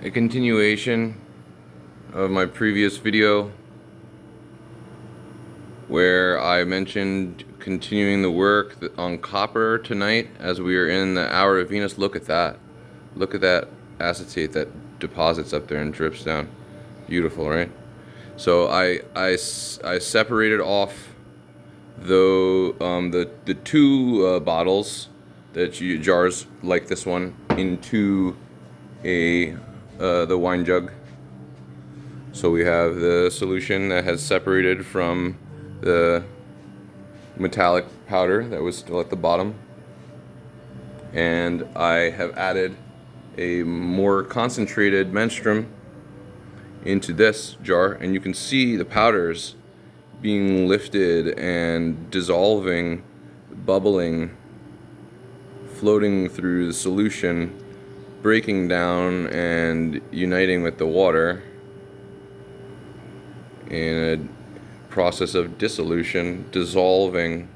a continuation of my previous video where I mentioned continuing the work on copper tonight as we are in the Hour of Venus. Look at that. Look at that acetate that deposits up there and drips down. Beautiful, right? So I separated off the two bottles, jars like this one, into the wine jug. So we have the solution that has separated from the metallic powder that was still at the bottom, and I have added a more concentrated menstruum into this jar, and you can see the powders being lifted and dissolving, bubbling, floating through the solution, breaking down and uniting with the water in a process of dissolution, dissolving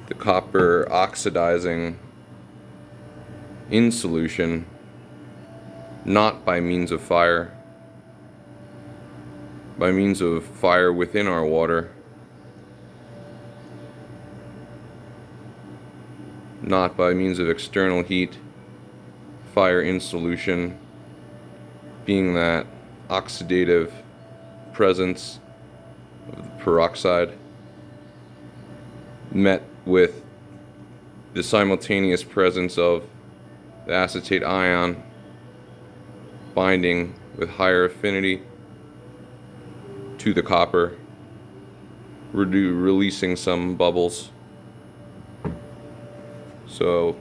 the copper, oxidizing in solution, not by means of fire, by means of fire within our water, not by means of external heat, fire in solution, being that oxidative presence of the peroxide met with the simultaneous presence of the acetate ion binding with higher affinity to the copper, releasing some bubbles. So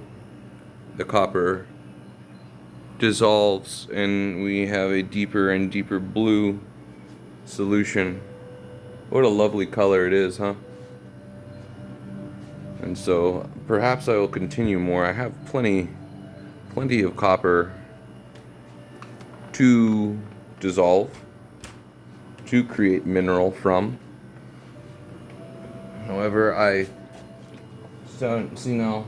the copper dissolves and we have a deeper and deeper blue solution. What a lovely color it is, huh? And so perhaps I will continue more. I have plenty of copper to dissolve, to create mineral from. However, I don't see now,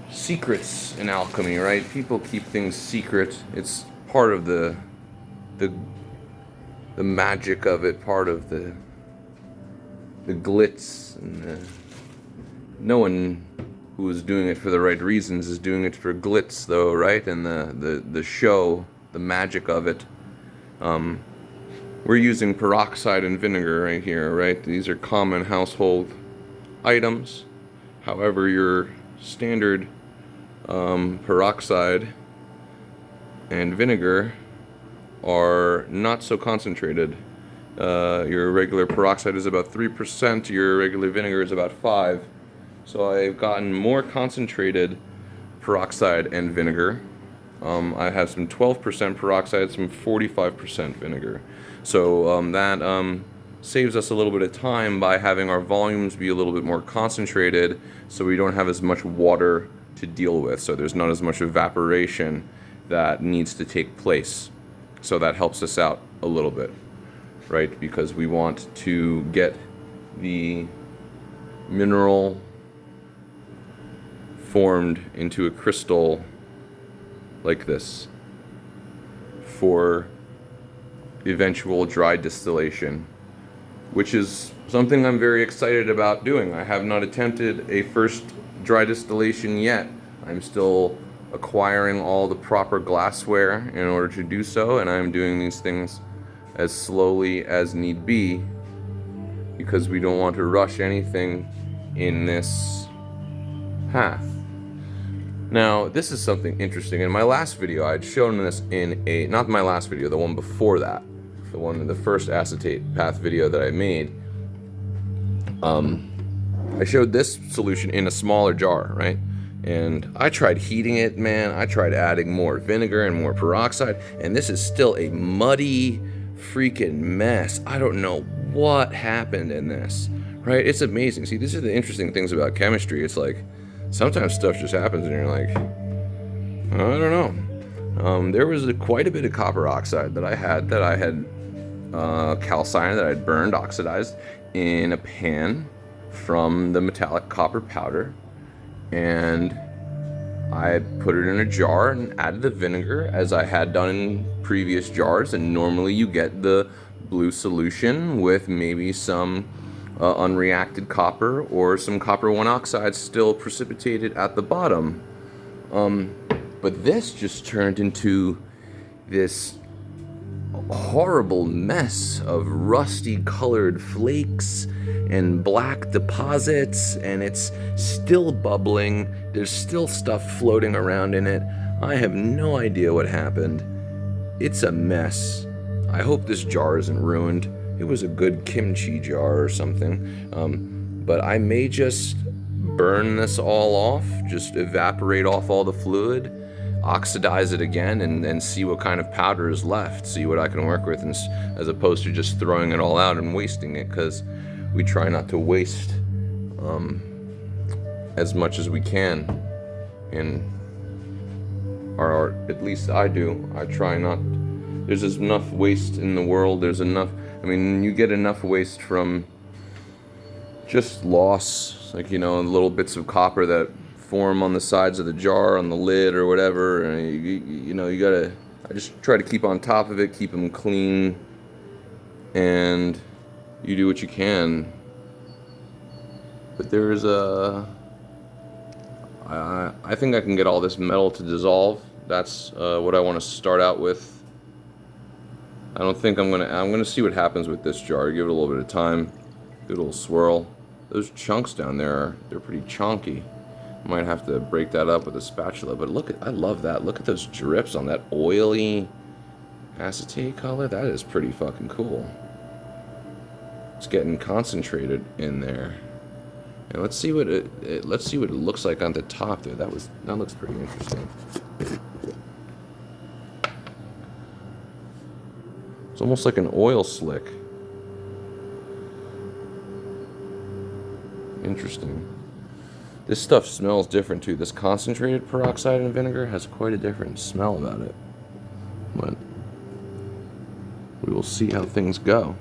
secrets in alchemy, right? People keep things secret. It's part of the magic of it, part of the glitz, and no one who is doing it for the right reasons is doing it for glitz, though, right? And the show, the magic of it. We're using peroxide and vinegar right here, right? These are common household items. However, your standard peroxide and vinegar are not so concentrated. Your regular peroxide is about 3%, your regular vinegar is about 5%. So I've gotten more concentrated peroxide and vinegar. I have some 12% peroxide, some 45% vinegar. So that saves us a little bit of time by having our volumes be a little bit more concentrated, so we don't have as much water to deal with. So there's not as much evaporation that needs to take place. So that helps us out a little bit, right? Because we want to get the mineral formed into a crystal like this for eventual dry distillation, which is something I'm very excited about doing. I have not attempted a first dry distillation yet. I'm still acquiring all the proper glassware in order to do so, and I'm doing these things as slowly as need be because we don't want to rush anything in this path. Now, this is something interesting. In my last video, I had shown this in not my last video, the one before that, the first acetate path video that I made. I showed this solution in a smaller jar, right? And I tried heating it, man. I tried adding more vinegar and more peroxide, and this is still a muddy freaking mess. I don't know what happened in this, right? It's amazing. See, these are the interesting things about chemistry. It's like, sometimes stuff just happens and you're like, I don't know. There was quite a bit of copper oxide that I had calcined, that I had burned, oxidized in a pan from the metallic copper powder, and I put it in a jar and added the vinegar as I had done in previous jars, and normally you get the blue solution with maybe some unreacted copper or some copper 1 oxide still precipitated at the bottom. But this just turned into this horrible mess of rusty colored flakes and black deposits, and it's still bubbling. There's still stuff floating around in it. I have no idea what happened. It's a mess. I hope this jar isn't ruined. It was a good kimchi jar or something. But I may just burn this all off, just evaporate off all the fluid, oxidize it again, and see what kind of powder is left, see what I can work with, as opposed to just throwing it all out and wasting it, because we try not to waste as much as we can in our art. At least I do. I try not. There's enough waste in the world. There's enough. I mean, you get enough waste from just loss, like, little bits of copper that form on the sides of the jar, on the lid or whatever. And you gotta. I just try to keep on top of it, keep them clean, and you do what you can. But there's I think I can get all this metal to dissolve. That's what I want to start out with. I don't think I'm gonna see what happens with this jar. Give it a little bit of time. Do a little swirl. Those chunks down there, they're pretty chunky. I might have to break that up with a spatula. But I love that. Look at those drips on that oily acetate color. That is pretty fucking cool. It's getting concentrated in there. And let's see what it looks like on the top there. That looks pretty interesting. It's almost like an oil slick. Interesting. This stuff smells different too. This concentrated peroxide and vinegar has quite a different smell about it. But we will see how things go.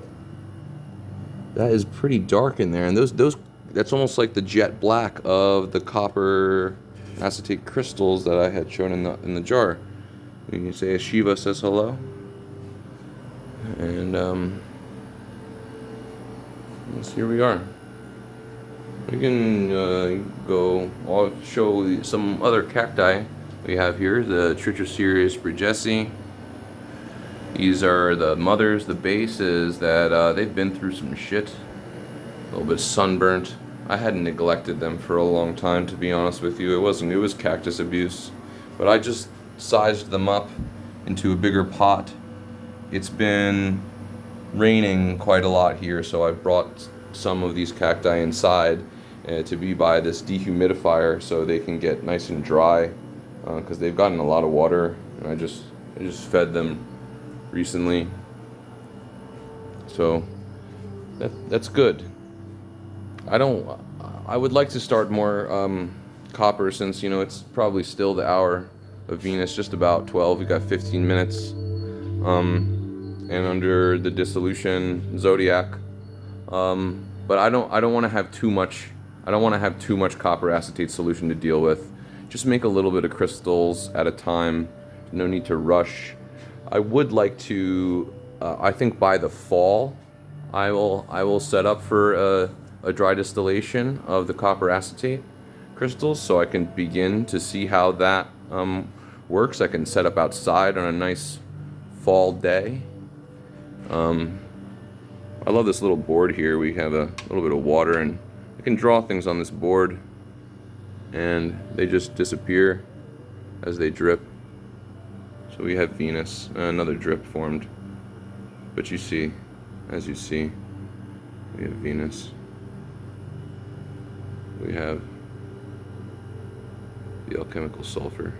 That is pretty dark in there, and that's almost like the jet black of the copper acetate crystals that I had shown in the jar. You can say Shiva says hello. And here we are. We can I'll show some other cacti we have here. The Trichocereus bridgesii. These are the mothers. The base is that they've been through some shit. A little bit sunburnt. I hadn't neglected them for a long time, to be honest with you. It was cactus abuse. But I just sized them up into a bigger pot. It's been raining quite a lot here, so I brought some of these cacti inside to be by this dehumidifier so they can get nice and dry, because they've gotten a lot of water, and I just fed them recently. So that's good. I would like to start more copper, since it's probably still the hour of Venus, just about 12. We got 15 minutes. And under the dissolution zodiac, but I don't want to have too much. I don't want to have too much copper acetate solution to deal with. Just make a little bit of crystals at a time. No need to rush. I would like to. I think by the fall, I will set up for a dry distillation of the copper acetate crystals, so I can begin to see how that works. I can set up outside on a nice fall day. I love this little board here. We have a little bit of water, and I can draw things on this board, and they just disappear as they drip. So we have Venus, another drip formed. But you see, as you see, we have Venus. We have the alchemical sulfur.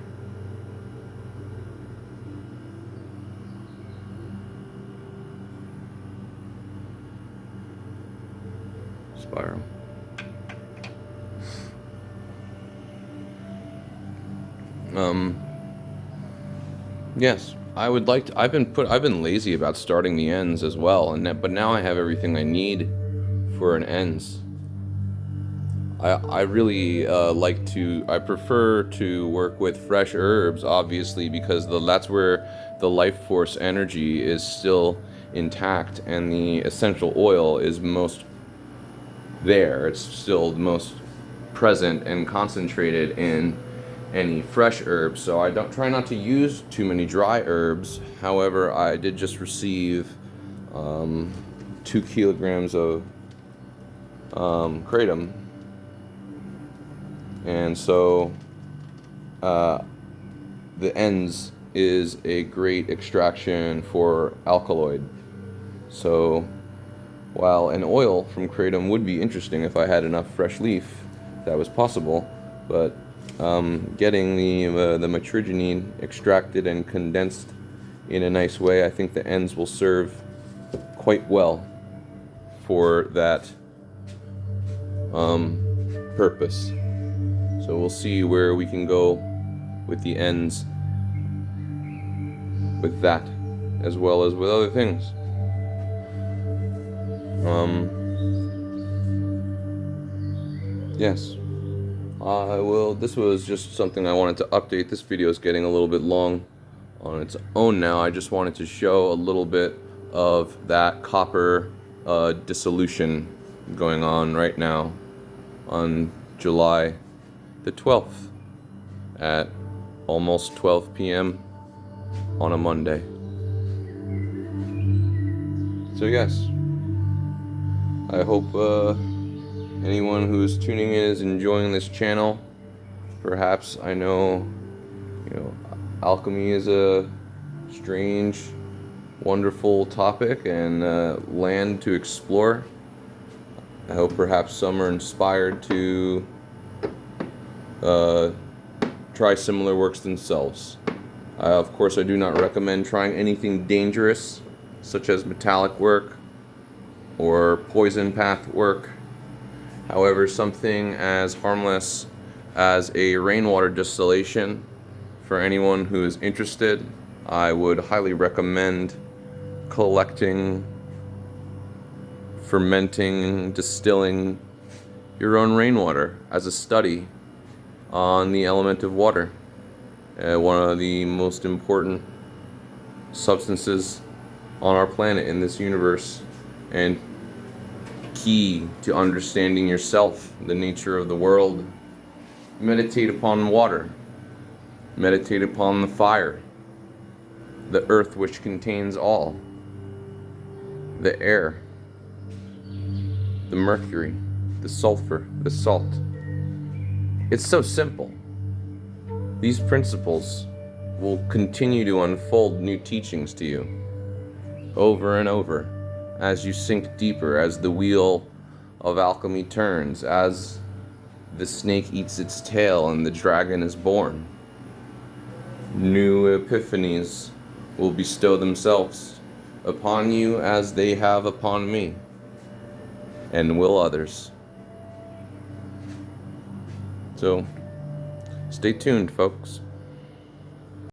Spiral. Yes, I would like to. I've been lazy about starting the ends as well, but now I have everything I need for an ends. I really I prefer to work with fresh herbs, obviously, because that's where the life force energy is still intact and the essential oil is most there. It's still the most present and concentrated in any fresh herbs. So I don't try not to use too many dry herbs. However, I did just receive 2 kilograms of kratom, and so the ends is a great extraction for alkaloid. So while an oil from kratom would be interesting if I had enough fresh leaf, that was possible, but getting the metrigenine extracted and condensed in a nice way, I think the ends will serve quite well for that purpose. So we'll see where we can go with the ends with that, as well as with other things. Yes. This was just something I wanted to update. This video is getting a little bit long on its own now. I just wanted to show a little bit of that copper dissolution going on right now on July the 12th at almost 12 p.m. on a Monday. So yes, I hope anyone who's tuning in is enjoying this channel. Perhaps I know, alchemy is a strange, wonderful topic and land to explore. I hope perhaps some are inspired to try similar works themselves. Of course, I do not recommend trying anything dangerous, such as metallic work or poison path work. However, something as harmless as a rainwater distillation, for anyone who is interested, I would highly recommend collecting, fermenting, distilling your own rainwater as a study on the element of water. One of the most important substances on our planet, in this universe, and key to understanding yourself, the nature of the world. Meditate upon water. Meditate upon the fire, the earth which contains all, the air, the mercury, the sulfur, the salt. It's so simple. These principles will continue to unfold new teachings to you over and over as you sink deeper, as the wheel of alchemy turns, as the snake eats its tail and the dragon is born. New epiphanies will bestow themselves upon you as they have upon me, and will others. So, stay tuned, folks.